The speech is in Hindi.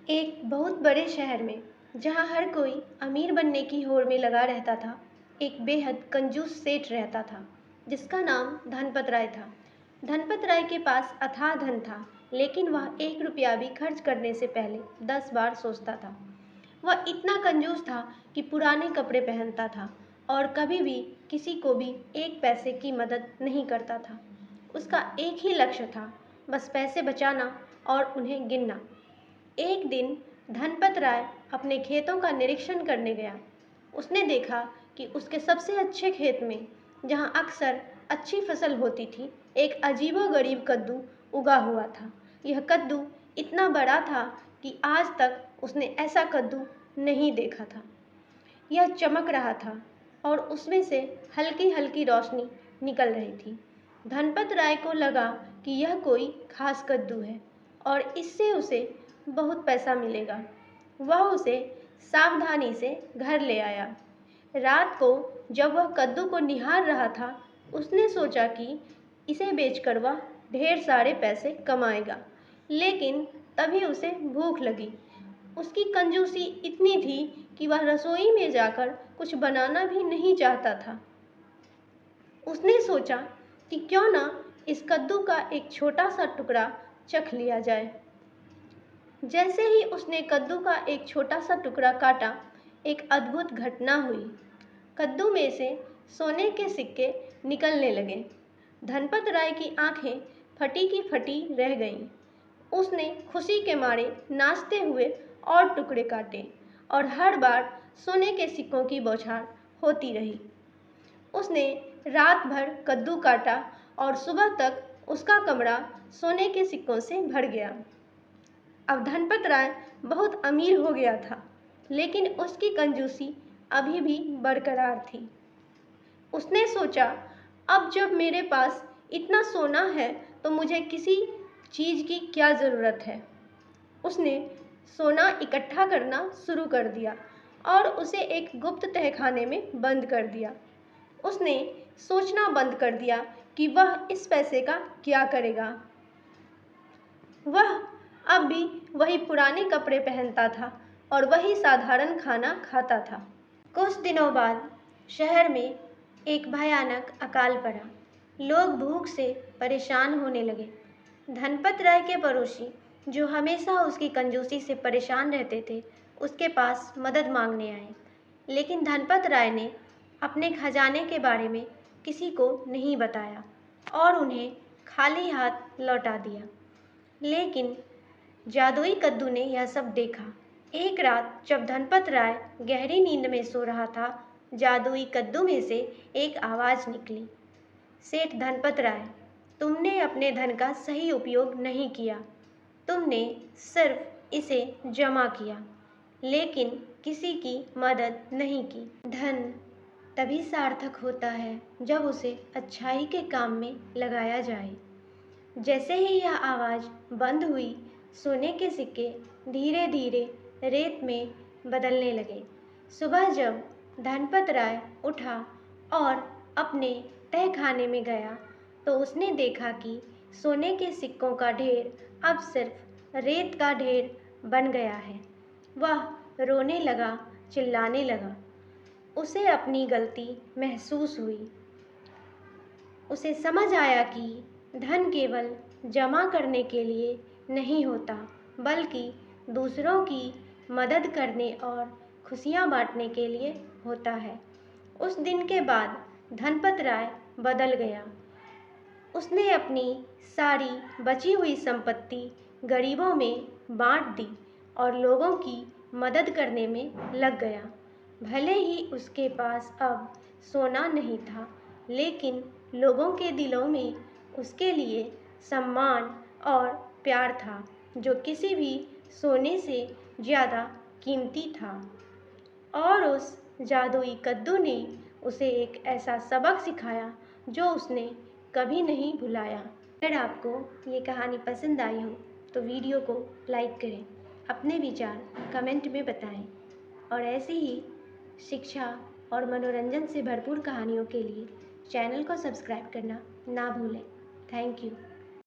एक बहुत बड़े शहर में जहाँ हर कोई अमीर बनने की होड़ में लगा रहता था, एक बेहद कंजूस सेठ रहता था जिसका नाम धनपत राय था। धनपत राय के पास अथाह धन था, लेकिन वह 1 रुपया भी खर्च करने से पहले 10 बार सोचता था। वह इतना कंजूस था कि पुराने कपड़े पहनता था और कभी भी किसी को भी 1 पैसे की मदद नहीं करता था। उसका एक ही लक्ष्य था, बस पैसे बचाना और उन्हें गिनना। एक दिन धनपत राय अपने खेतों का निरीक्षण करने गया। उसने देखा कि उसके सबसे अच्छे खेत में, जहाँ अक्सर अच्छी फसल होती थी, एक अजीबोगरीब कद्दू उगा हुआ था। यह कद्दू इतना बड़ा था कि आज तक उसने ऐसा कद्दू नहीं देखा था। यह चमक रहा था और उसमें से हल्की हल्की रोशनी निकल रही थी। धनपत राय को लगा कि यह कोई खास कद्दू है और इससे उसे बहुत पैसा मिलेगा। वह उसे सावधानी से घर ले आया। रात को जब वह कद्दू को निहार रहा था, उसने सोचा कि इसे बेचकर वह ढेर सारे पैसे कमाएगा। लेकिन तभी उसे भूख लगी। उसकी कंजूसी इतनी थी कि वह रसोई में जाकर कुछ बनाना भी नहीं चाहता था। उसने सोचा कि क्यों ना इस कद्दू का एक छोटा सा टुकड़ा चख लिया जाए। जैसे ही उसने कद्दू का एक छोटा सा टुकड़ा काटा, एक अद्भुत घटना हुई। कद्दू में से सोने के सिक्के निकलने लगे। धनपत राय की आंखें फटी की फटी रह गईं। उसने खुशी के मारे नाचते हुए और टुकड़े काटे और हर बार सोने के सिक्कों की बौछार होती रही। उसने रात भर कद्दू काटा और सुबह तक उसका कमरा सोने के सिक्कों से भर गया। अब धनपत राय बहुत अमीर हो गया था, लेकिन उसकी कंजूसी अभी भी बरकरार थी। उसने सोचा, अब जब मेरे पास इतना सोना है तो मुझे किसी चीज़ की क्या ज़रूरत है। उसने सोना इकट्ठा करना शुरू कर दिया और उसे एक गुप्त तहखाने में बंद कर दिया। उसने सोचना बंद कर दिया कि वह इस पैसे का क्या करेगा। वह अब भी वही पुराने कपड़े पहनता था और वही साधारण खाना खाता था। कुछ दिनों बाद शहर में एक भयानक अकाल पड़ा। लोग भूख से परेशान होने लगे। धनपत राय के पड़ोसी, जो हमेशा उसकी कंजूसी से परेशान रहते थे, उसके पास मदद मांगने आए। लेकिन धनपत राय ने अपने खजाने के बारे में किसी को नहीं बताया और उन्हें खाली हाथ लौटा दिया। लेकिन जादुई कद्दू ने यह सब देखा। एक रात जब धनपत राय गहरी नींद में सो रहा था, जादुई कद्दू में से एक आवाज़ निकली। सेठ धनपत राय, तुमने अपने धन का सही उपयोग नहीं किया। तुमने सिर्फ इसे जमा किया, लेकिन किसी की मदद नहीं की। धन तभी सार्थक होता है जब उसे अच्छाई के काम में लगाया जाए। जैसे ही यह आवाज़ बंद हुई, सोने के सिक्के धीरे धीरे रेत में बदलने लगे। सुबह जब धनपत राय उठा और अपने तहखाने में गया, तो उसने देखा कि सोने के सिक्कों का ढेर अब सिर्फ रेत का ढेर बन गया है। वह रोने लगा, चिल्लाने लगा। उसे अपनी गलती महसूस हुई। उसे समझ आया कि धन केवल जमा करने के लिए नहीं होता, बल्कि दूसरों की मदद करने और खुशियाँ बांटने के लिए होता है। उस दिन के बाद धनपत राय बदल गया। उसने अपनी सारी बची हुई संपत्ति गरीबों में बांट दी और लोगों की मदद करने में लग गया। भले ही उसके पास अब सोना नहीं था, लेकिन लोगों के दिलों में उसके लिए सम्मान और प्यार था, जो किसी भी सोने से ज़्यादा कीमती था। और उस जादुई कद्दू ने उसे एक ऐसा सबक सिखाया जो उसने कभी नहीं भुलाया। अगर आपको ये कहानी पसंद आई हो तो वीडियो को लाइक करें, अपने विचार कमेंट में बताएं और ऐसे ही शिक्षा और मनोरंजन से भरपूर कहानियों के लिए चैनल को सब्सक्राइब करना ना भूलें। Thank you.